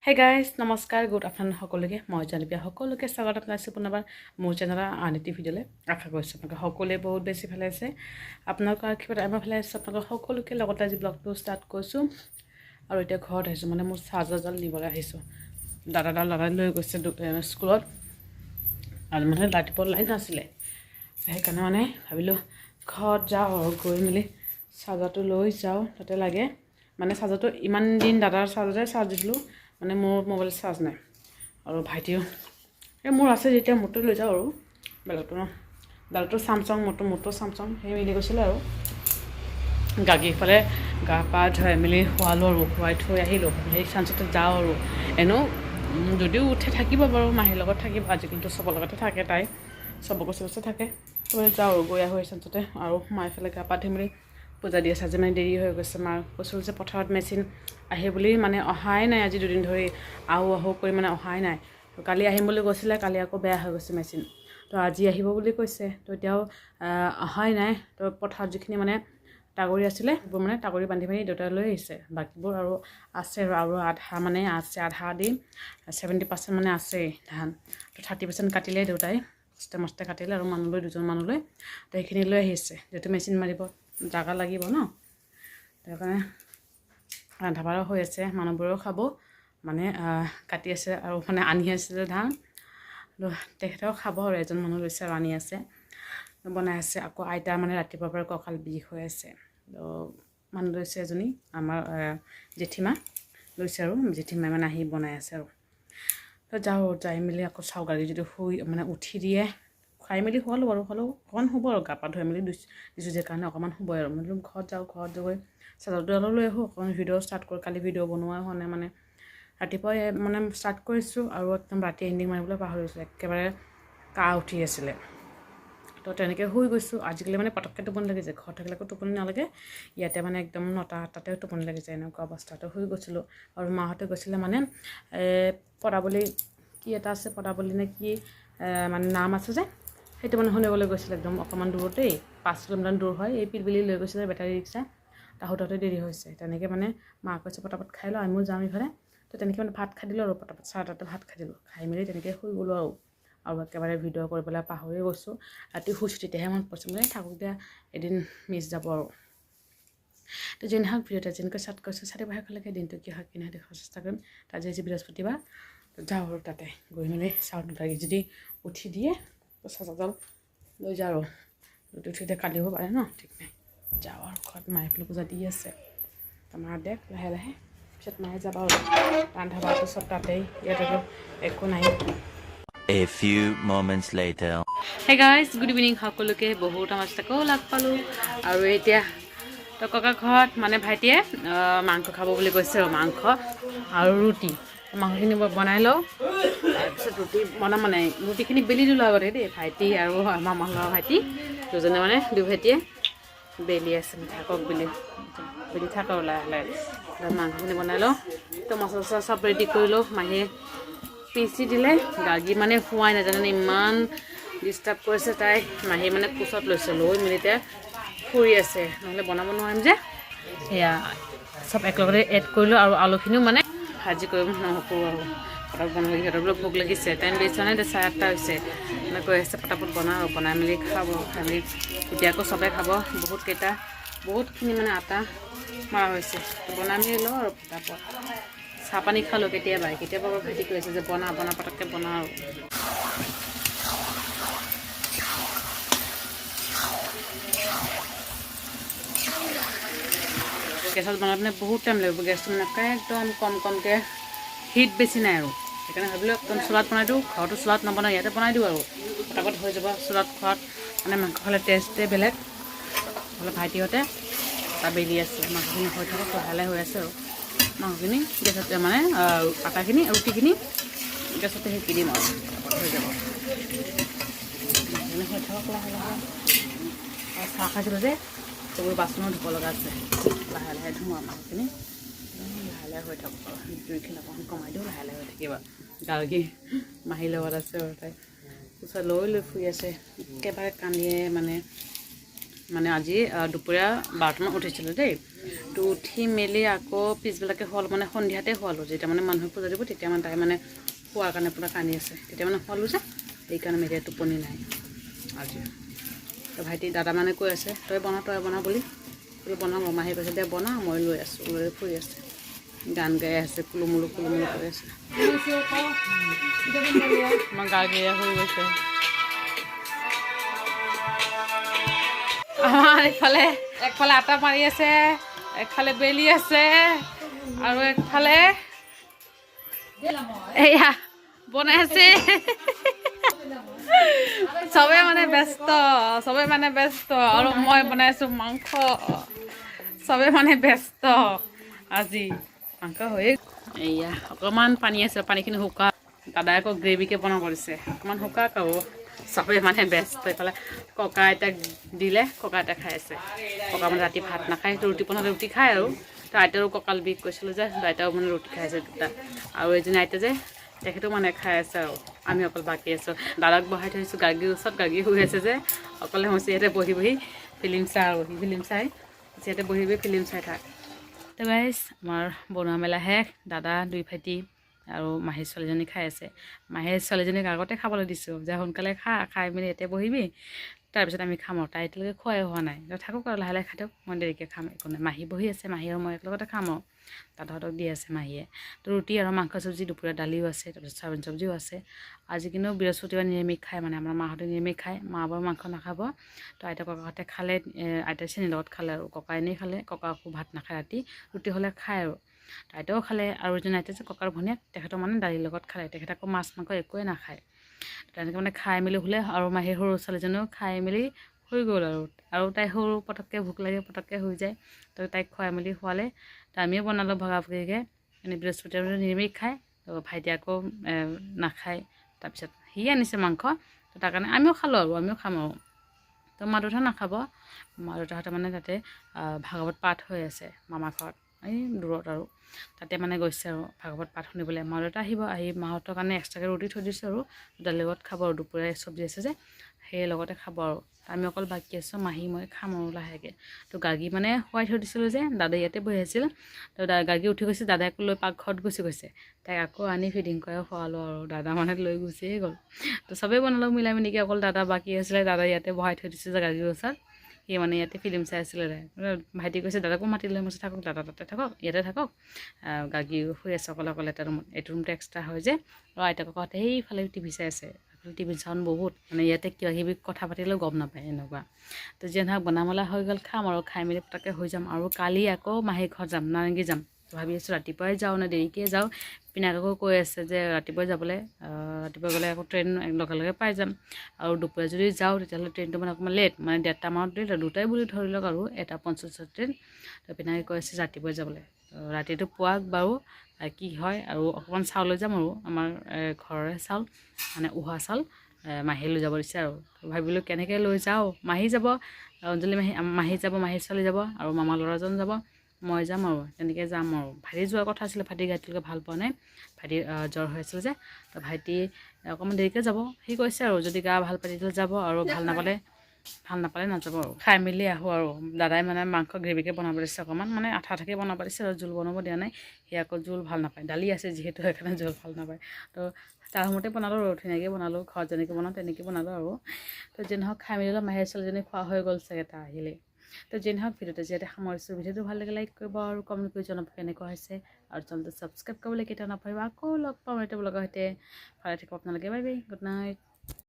Hey guys, নমস্কাৰ good afternoon সকলোকে মই জানিবিয়া সকলোকে স্বাগতম জনাইছোঁ পুনৰবাৰ মোৰ চেনেলৰ আন এটি ভিডিঅ'লৈ আশা কৰিছোঁ আপোনালোকে সকলোৱে বহুত বেছি ভালে আছে আপোনালোকৰ আশীৰ্বাদ আমাৰ ভালে আছে আপোনালোকৰ সকলোকে লগতে আজি ব্লগটো ষ্টাৰ্ট কৰিছোঁ আৰু এতিয়া ঘৰত আহিছোঁ মানে মোৰ চাৰ্জাৰডাল নিবলৈ আহিছোঁ দাদাডাল লৈ গৈছে স্কুলত আৰু মানে ৰাতিপুৱা লাইন নাছিলে সেইকাৰণে মানে ভাবিলোঁ ঘৰত যাওঁ আৰু গৈ মেলি চাৰ্জাৰটো লৈ যাওঁ তাতে লাগে মানে চাৰ্জাৰটো ইমান দিন দাদাৰ চাৰ্জাৰে চাৰ্জ দিছিলোঁ মানে মোৰ মোবাইল চাৰ্জ নাই আৰু ভাইটিও মোৰ আছে যেতিয়া মোৰটো লৈ যাওঁ আৰু বেলেগটো ন দাদাটো চামচাং মোৰটো চামচাং সেই মিলি গৈছিলে আৰু গাগীফালে গা পা ধুই মেলি খোৱালোঁ আৰু খুৱাই থৈ আহিলোঁ সেই চান্সতে যাওঁ আৰু এনেও যদিও উঠে থাকিব বাৰু মাহীৰ লগত থাকিব আজি কিন্তু চবৰ লগতে থাকে তাই চবকে চবচে থাকে তো যাওঁ আৰু গৈ আহোঁ সেই চান্সতে আৰু মাইফালে গা পা ধুই মেলি পূজা দি আছে আজি মানে দেৰি হৈ গৈছে মাৰ কৈছিল যে পথাৰত মেচিন আহে বুলি মানে অহাই নাই আজি দুদিন ধৰি আহো কৰি মানে অহাই নাই তো কালি আহিম বুলি কৈছিলে কালি আকৌ বেয়া হৈ গৈছে মেচিন তো আজি আহিব বুলি কৈছে তো এতিয়াও অহাই নাই তো পথাৰত যিখিনি মানে টাগৰি আছিলে সেইবোৰ মানে টাগৰি বান্ধি বান্ধি দেউতাই লৈ আহিছে বাকীবোৰ আৰু আছে আৰু আধা মানে আছে আধা দি 70% মানে আছে ধান তো 30% কাটিলে দেউতাই মস্তে কাটিলে আৰু মানুহলৈ দুজন মানুহলৈ তো সেইখিনি লৈ আহিছে যিহেতু মেচিন মাৰিব জাগা লাগিব ন তাৰ কাৰণে ৰন্ধা বঢ়া হৈ আছে মানুহবোৰেও খাব মানে কাটি আছে আৰু মানে আনি আছে যে ধান তেখেতেও খাব আৰু এজন মানুহ লৈছে আৰু আনি আছে বনাই আছে আকৌ আইতা মানে ৰাতিপুৱাৰ পৰা কঁকাল বিষ হৈ আছে তো মানুহ লৈছে এজনী আমাৰ জেঠীমা লৈছে আৰু জেঠীমাই মানে আহি বনাই আছে আৰু তো যাই মেলি আকৌ চাওঁ গাড়ী যদি শুই মানে উঠি দিয়ে খাই মেলি শুৱালোঁ বাৰু হ'লেও অকণমান শুব আৰু গা পা ধুই মেলি দিছোঁ যে কাৰণে অকণমান শুবই আৰু মানে ঘৰত গৈ চাৰ্জাৰটো অলপ লৈ আহোঁ অকণমান ভিডিঅ' ষ্টাৰ্ট কৰি কালি ভিডিঅ' বনোৱা হোৱা নাই মানে ৰাতিপুৱাই মানে ষ্টাৰ্ট কৰিছোঁ আৰু একদম ৰাতি এণ্ডিং মাৰিবলৈ পাহৰিছোঁ একেবাৰে কাহ উঠি আছিলে তো তেনেকৈ শুই গৈছোঁ আজিকালি মানে পটককৈ টোপনি লাগি যায় ঘৰত থাকিলে আকৌ টোপনি নালাগে ইয়াতে মানে একদম 9টা 8টাতে টোপনি লাগি যায় এনেকুৱা অৱস্থাতে শুই গৈছিলোঁ আৰু মাহঁতে গৈছিলে মানে পদাবলী কি এটা আছে পদাবলী নে কি মানে নাম আছে যে সেইটো মানে শুনিবলৈ গৈছিলে একদম অকণমান দূৰতেই 5 কিলোমিটাৰ দূৰ হয় এই পিলবিলি লৈ গৈছিলে বেটাৰী ৰিক্সা তাহোঁতে দেৰি হৈছে তেনেকৈ মানে মাক কৈছে পটাপট খাই লওঁ আমিও যাম ইফালে তো তেনেকৈ মানে ভাত খাই দিলোঁ আৰু পটাপট 7টাতে ভাত খাই দিলোঁ খাই মেলি তেনেকৈ শুই গ'লোঁ আৰু একেবাৰে ভিডিঅ' কৰিবলৈ পাহৰিয়ে গৈছোঁ ৰাতি শুইছোঁ তেতিয়াহে মনত পৰিছে মানে থাকক দিয়া এদিন মিছ যাব আৰু তো যেনে হওক ভিডিঅ'টা যেনেকৈ ষ্টাৰ্ট কৰিছোঁ 4:30 দিনটো কি হয় কি নহয় দেখাৰ চেষ্টা কৰিম আজি বৃহস্পতিবাৰ যাওঁ আৰু তাতে গৈ মেলি চাউণ্ড লাগি যদি উঠি দিয়ে তো চাৰ্জাৰডাল লৈ যাওঁ আৰু যদি উঠি দিয়ে কালিব পাৰে ন ঠিক নাই যাওঁ আৰু ঘৰত মায়ে ফালে পূজা দি আছে তো মা দেখ লাহে লাহে পিছত মায়ে যাব আৰু ৰন্ধা বঢ়াটো চব তাতেই ইয়াতে একো নাই A few moments later. Hey guys, good evening সকলোকে বহুত আমাৰ তাকো লগ পালোঁ আৰু এতিয়া তো ককা ঘৰত মানে ভাইটিয়ে মাংস খাব বুলি কৈছে আৰু মাংস আৰু ৰুটি মাংসখিনি বনাই লওঁ তাৰপিছত ৰুটি বনাম মানে ৰুটিখিনি বেলি দিলোঁ আগতে দেই ভাইটি আৰু আমাৰ মানুহৰ ভাইটি দুজনে মানে দুই ভাইটিয়ে বেলি আছে থাকক বেলি থাকক লাহে লাহে মাংসখিনি বনাই লওঁ তো মচলা চচলা চব ৰেডি কৰি লওঁ মাহীয়ে পিচি দিলে গাগী মানে শুৱাই নাজানে ইমান ডিষ্টাৰ্ব কৰিছে তাইক মাহী মানে কোচত লৈছে লৈ মেলি এতিয়া ফুৰি আছে নহ'লে বনাব নোৱাৰিম যে সেয়া চব একেলগতে এড কৰিলোঁ আৰু আলুখিনিও মানে ভাজি কৰিব নকৰোঁ আৰু পটাপট বনালে সিহঁতৰ বোলে ভোক লাগিছে টাইম বেছি নাই 8:30 হৈছে মানে কৈ আছে পটাপট বনাই মেলি খাব খাই মেলি এতিয়া আকৌ চবে খাব বহুতখিনি মানে আটা মৰা হৈছে বনাই মেলি লওঁ আৰু পটাপট চাহ পানী খালোঁ কেতিয়াবা ভাইটি কৈছে যে বনা পটককৈ বনা আৰু গেছত বনাওঁতে বহুত টাইম লাগিব গেছটো মানে একদম কমকৈ হিট বেছি নাই আৰু সেইকাৰণে ভাবিলোঁ একদম চোলাত বনাই দিওঁ ঘৰতো চোলাত নবনাই ইয়াতে বনাই দিওঁ আৰু পটাপট হৈ যাব চোলাত খোৱাত মানে মাংস খালে টেষ্টে বেলেগ হ'লে ভাইটিহঁতে তাৰ বেলি আছে মাংসখিনি হৈ থাকক লাহে হৈ আছে আৰু মাংসখিনি গেছতে মানে আটাখিনি ৰুটিখিনি গেছতে সেকি দিম আৰু হৈ যাব মাংসখিনি হৈ থাকক লাহে লাহে আৰু চাহ খাইছিলোঁ যে সেইবোৰ বাচনো ধুব লগা আছে লাহে লাহে ধুওঁ আৰু মাংসখিনি লাহে লাহে হৈ থাকক আৰু জুইখিনি অকণমান কমাই দিওঁ লাহে লাহে হৈ থাকিব গাৰ্গী মাহীৰ লগত আছে আৰু তাই ওচৰত লৈ শুই আছে একেবাৰে কান্দিয়ে মানে আজি দুপৰীয়া 12টামান উঠিছিলোঁ দেই তো উঠি মেলি আকৌ পিছবিলাকে শুৱালোঁ মানে সন্ধিয়াতে শুৱালোঁ যেতিয়া মানে মানুহে পূজা দিব তেতিয়া মানে তাই মানে শোৱাৰ কাৰণে পূৰা কান্দি আছে তেতিয়া মানে শুৱালোঁ যে সেইকাৰণে মেৰিয়া টোপনি নাই আজি তো ভাইটি দাদা মানে কৈ আছে তই বনা বুলি বনাওঁ মাহী কৈছে দে বনা মই লৈ আছোঁ লৈ ফুৰি আছে গান গাই আছে কুলুমুলু কৰি আছে আমাৰ গা গেয়া হৈ গৈছে আমাৰ একফালে আটা মাৰি আছে একফালে বেলি আছে আৰু একফালে এয়া বনাই আছে চবে মানে ব্যস্ত আৰু মই বনাইছোঁ মাংস চবে মানে ব্যস্ত আজি মাংস হৈ এয়া অকণমান পানী আছে পানীখিনি শুকা দাদাই আকৌ গ্ৰেভিকে বনাব দিছে অকণমান শুকাক আৰু চবে মানে ব্যস্ত এইফালে ককা আইতাক দিলে ককা আইতাক খাই আছে ককা মানে ৰাতি ভাত নাখায় ৰুটি বনালে ৰুটি খায় আৰু তো আইতাৰো কঁকাল বিষ কৈছিলোঁ যে আইতাও মানে ৰুটি খাই আছে দুটা আৰু এজনী আইতা যে তেখেতো মানে খাই আছে আৰু আমি অকল বাকী আছোঁ দাদাক বহাই থৈছোঁ গাৰ্গীৰ ওচৰত গাৰ্গী শুই আছে যে অকলে হৈছে ইয়াতে বহি ফিল্ম চাই আৰু ফিল্ম চাই ইয়াতে বহি ফিল্ম চাই থাক তো গাইজ আমাৰ বনোৱা মেলা শেষ দাদা দুই ভাইটি আৰু মাহীৰ ছোৱালীজনী খাই আছে মাহীৰ ছোৱালীজনীক আগতে খাবলৈ দিছোঁ যে সোনকালে খাই মেলি এতিয়া বহিবি তাৰপিছত আমি খাম আৰু তাই এতিয়ালৈকে খোৱাই হোৱা নাই থাকক আৰু লাহে লাহে খাই থাকক মই দেৰিকৈ খাম একো নাই মাহী বহি আছে মাহী আৰু মই একেলগতে খাম আৰু দাদাহঁতক দি আছে মাহীয়ে তো ৰুটি আৰু মাংস চব্জি দুপৰীয়া দালিও আছে তাৰপিছত চাউল চব্জিও আছে আজি কিন্তু বৃহস্পতিবাৰ নিৰামিষ খায় মানে আমাৰ মাহঁতে নিৰামিষ খায় মা বাৰু মাংস নাখাব তো আইতা ককাহঁতে খালে আইতা চেনীৰ লগত খালে আৰু ককা এনেই খালে ককা আকৌ ভাত নাখায় ৰাতি ৰুটি হ'লে খায় আৰু আইতাও খালে আৰু এজন আইতা যে ককাৰ ভনীয়েক তেখেতৰ মানে দালিৰ লগত খালে তেখেত আকৌ মাছ মাংস একোৱে নাখায় তেনেকৈ মানে খাই মেলি শুলে আৰু মাহীৰ সৰু ছোৱালীজনীও খাই মেলি শুই গ'ল আৰু তাই সৰু পটককৈ ভোক লাগে পটককৈ শুই যায় তো তাইক খুৱাই মেলি শুৱালে তো আমিও বনালোঁ ভগাভগিকৈ এনেই বৃহস্পতিবাৰ নিৰামিষ খায় তো ভাইটি আকৌ নাখায় তাৰপিছত সি আনিছে মাংস তো তাৰ কাৰণে আমিও খালোঁ আৰু আমিও খাম আৰু তো মা দেউতা নাখাব মা দেউতাহঁতে মানে তাতে ভাগৱত পাঠ হৈ আছে মামা ঘৰত এই দূৰত আৰু তাতে মানে গৈছে আৰু ভাগৱত পাঠ শুনিবলৈ মা দেউতা আহিব আহি মাহঁতৰ কাৰণে এক্সট্ৰাকৈ ৰুটি থৈ দিছোঁ আৰু দালিৰ লগত খাব আৰু দুপৰীয়া চব্জি আছে যে সেই লগতে খাব আৰু আমি অকল বাকী আছোঁ মাহী মই খাম আৰু লাহেকৈ তো গাৰ্গী মানে শুৱাই থৈ দিছিলোঁ যে দাদা ইয়াতে বহি আছিল তো গাৰ্গী উঠি গৈছে দাদাই আকৌ লৈ পাকঘৰত গুচি গৈছে তাইক আকৌ আনি ফিডিং কৰি খোৱালোঁ আৰু দাদা মানে লৈ গুচিয়ে গ'ল তো চবেই বনালোঁ মিলাই মিলিকৈ অকল দাদা বাকী আছিলে দাদা ইয়াতে বহাই থৈ দিছোঁ যে গাৰ্গীৰ ওচৰত সি মানে ইয়াতে ফিল্ম চাই আছিলে ভাইটি কৈছে দাদাকো মাতি লৈ মই থাকক দাদা তাতে থাকক ইয়াতে থাকক গাৰ্গী শুই আছে অকলে অকলে এটা ৰুমত এইটো ৰুমটো এক্সট্ৰা হয় যে আৰু আইতা ককাহঁতে সেইফালে টিভি চাই আছে টিভিৰ চাউণ্ড বহুত মানে ইয়াতে কিবা কিবি কথা পাতিলেও গম নাপায় এনেকুৱা তো যিয়ে নহওক বনা মেলা হৈ গ'ল খাম আৰু খাই মেলি পটককৈ হৈ যাম আৰু কালি আকৌ মাহীৰ ঘৰত যাম নাৰেংগী যাম ভাবি আছোঁ ৰাতিপুৱাই যাওঁ নে দেৰিকৈ যাওঁ পিনাককো কৈ আছে যে ৰাতিপুৱাই যাবলৈ ৰাতিপুৱা গ'লে আকৌ ট্ৰেইন লগে লগে পাই যাম আৰু দুপৰীয়া যদি যাওঁ তেতিয়াহ'লে ট্ৰেইনটো মানে অকণমান লেট মানে 1:30 মানত দিলে দুটাই বুলি ধৰি লওক আৰু 1:50 ট্ৰেইন তো পিনাকে কৈ আছে ৰাতিপুৱাই যাবলৈ ৰাতিটো পুৱাক বাৰু কি হয় আৰু অকণমান চাউল লৈ যাম আৰু আমাৰ ঘৰৰে চাউল মানে উহা চাউল মাহী লৈ যাব দিছে আৰু ভাবিলোঁ কেনেকৈ লৈ যাওঁ মাহী যাব অঞ্জলি মাহী যাব মাহীৰ ছোৱালী যাব আৰু মামা ল'ৰাজন যাব মই যাম আৰু তেনেকৈ যাম আৰু ভাইটি যোৱাৰ কথা আছিলে ভাইটি গাটোলৈকে ভাল পোৱা নাই ভাইটি জ্বৰ হৈ আছিল যে তো ভাইটি অকণমান দেৰিকৈ যাব সি কৈছে আৰু যদি গা ভাল পাই তেতিয়াহ'লে যাব আৰু ভাল নাপালে নাযাব আৰু খাই মেলি আহোঁ আৰু দাদাই মানে মাংস গ্ৰেভিকৈ বনাব দিছে অকণমান মানে আঠা আঠাকৈ বনাব দিছে আৰু জোল বনাব দিয়া নাই সি আকৌ জোল ভাল নাপায় দালি আছে যিহেতু সেইকাৰণে জোল ভাল নাপায় তো তাৰ সময়তে বনালোঁ আৰু ধুনীয়াকৈ বনালোঁ ঘৰত যেনেকৈ বনাওঁ তেনেকৈ বনালোঁ আৰু তো যি নহওক খাই মেলি মাহীৰ ছোৱালীজনী খোৱা হৈ গ'ল চাগে তাৰ আহিলে তো যি নহওক ভিডিঅ'টো যিহেতু সামৰিছোঁ ভিডিঅ'টো ভাল লাগে লাইক কৰিব আৰু কমেণ্ট কৰি জনাব কেনেকুৱা হৈছে আৰু চেনেলটো ছাবস্ক্ৰাইব কৰিবলৈ কেতিয়াও নাপাহৰিব আকৌ লগ পাম এটা ব্লগৰ সৈতে ভালে থাকিব আপোনালোকে বাই বাই গুড নাইট